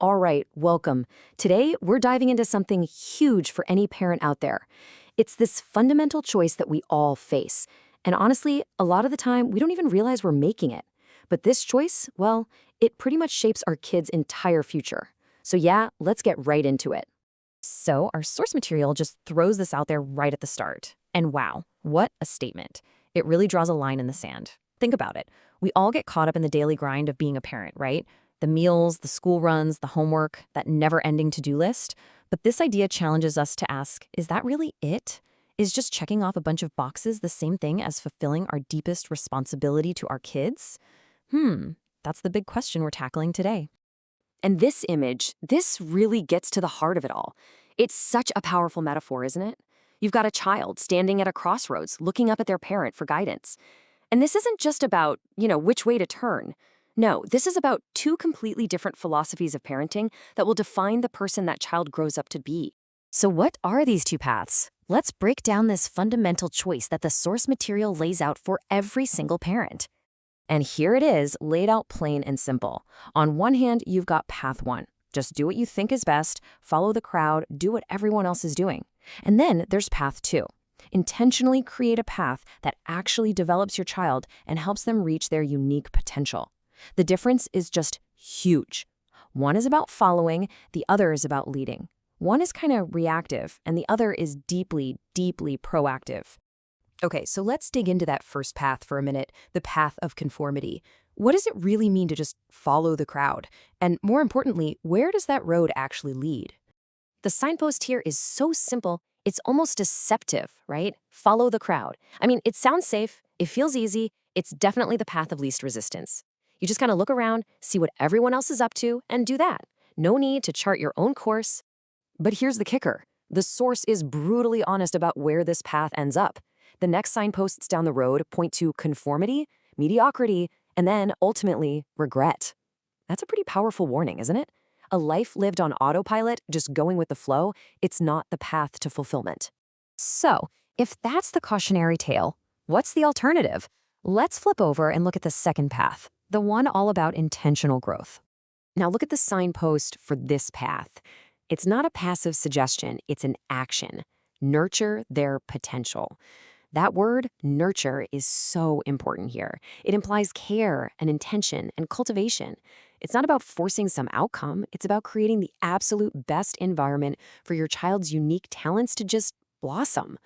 All right, welcome. Today, we're diving into something huge for any parent out there. It's this fundamental choice that we all face. And honestly, a lot of the time, we don't even realize we're making it. But this choice, well, it pretty much shapes our kids' entire future. So yeah, let's get right into it. So our source material just throws this out there right at the start. And wow, what a statement. It really draws a line in the sand. Think about it. We all get caught up in the daily grind of being a parent, right? The meals, the school runs, the homework, that never-ending to-do list. But this idea challenges us to ask, is that really it? Is just checking off a bunch of boxes the same thing as fulfilling our deepest responsibility to our kids? That's the big question we're tackling today. And this image, this really gets to the heart of it all. It's such a powerful metaphor, isn't it? You've got a child standing at a crossroads, looking up at their parent for guidance. And this isn't just about, which way to turn. No, this is about two completely different philosophies of parenting that will define the person that child grows up to be. So what are these two paths? Let's break down this fundamental choice that the source material lays out for every single parent. And here it is, laid out plain and simple. On one hand, you've got path one. Just do what you think is best, follow the crowd, do what everyone else is doing. And then there's path two. Intentionally create a path that actually develops your child and helps them reach their unique potential. The difference is just huge. One is about following, the other is about leading. One is kind of reactive, and the other is deeply, deeply proactive. Okay, so let's dig into that first path for a minute, the path of conformity. What does it really mean to just follow the crowd? And more importantly, where does that road actually lead? The signpost here is so simple, it's almost deceptive, right? Follow the crowd. I mean, it sounds safe, it feels easy, it's definitely the path of least resistance. You just kind of look around, see what everyone else is up to, and do that. No need to chart your own course. But here's the kicker. The source is brutally honest about where this path ends up. The next signposts down the road point to conformity, mediocrity, and then, ultimately, regret. That's a pretty powerful warning, isn't it? A life lived on autopilot, just going with the flow, it's not the path to fulfillment. So, if that's the cautionary tale, what's the alternative? Let's flip over and look at the second path, the one all about intentional growth. Now look at the signpost for this path. It's not a passive suggestion, it's an action. Nurture their potential. That word, nurture, is so important here. It implies care and intention and cultivation. It's not about forcing some outcome. It's about creating the absolute best environment for your child's unique talents to just blossom.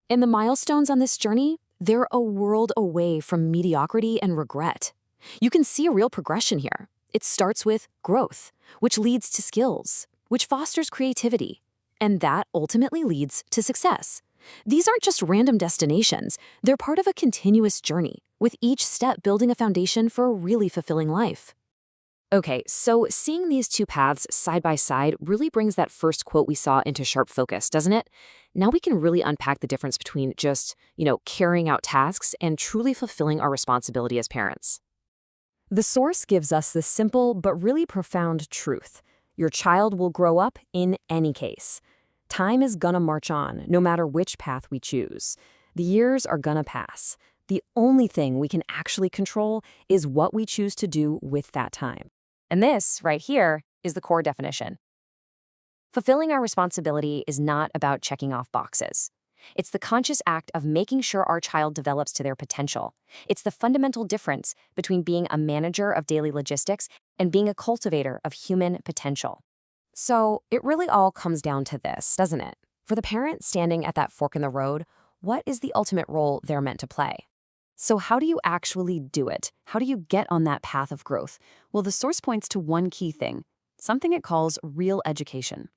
And the milestones on this journey, they're a world away from mediocrity and regret. You can see a real progression here. It starts with growth, which leads to skills, which fosters creativity, and that ultimately leads to success. These aren't just random destinations. They're part of a continuous journey, with each step building a foundation for a really fulfilling life. Okay, so seeing these two paths side by side really brings that first quote we saw into sharp focus, doesn't it? Now we can really unpack the difference between just, carrying out tasks and truly fulfilling our responsibility as parents. The source gives us the simple but really profound truth. Your child will grow up in any case. Time is gonna march on, no matter which path we choose. The years are gonna pass. The only thing we can actually control is what we choose to do with that time. And this, right here, is the core definition. Fulfilling our responsibility is not about checking off boxes. It's the conscious act of making sure our child develops to their potential. It's the fundamental difference between being a manager of daily logistics and being a cultivator of human potential. So it really all comes down to this, doesn't it? For the parent standing at that fork in the road, what is the ultimate role they're meant to play? So how do you actually do it? How do you get on that path of growth? Well, the source points to one key thing, something it calls real education.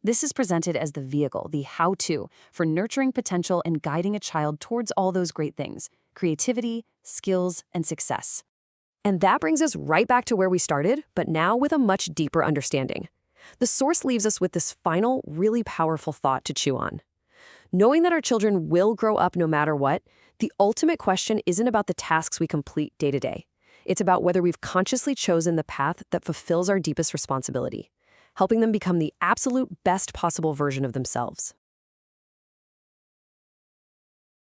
This is presented as the vehicle, the how-to, for nurturing potential and guiding a child towards all those great things, creativity, skills, and success. And that brings us right back to where we started, but now with a much deeper understanding. The source leaves us with this final, really powerful thought to chew on. Knowing that our children will grow up no matter what, the ultimate question isn't about the tasks we complete day to day. It's about whether we've consciously chosen the path that fulfills our deepest responsibility, helping them become the absolute best possible version of themselves.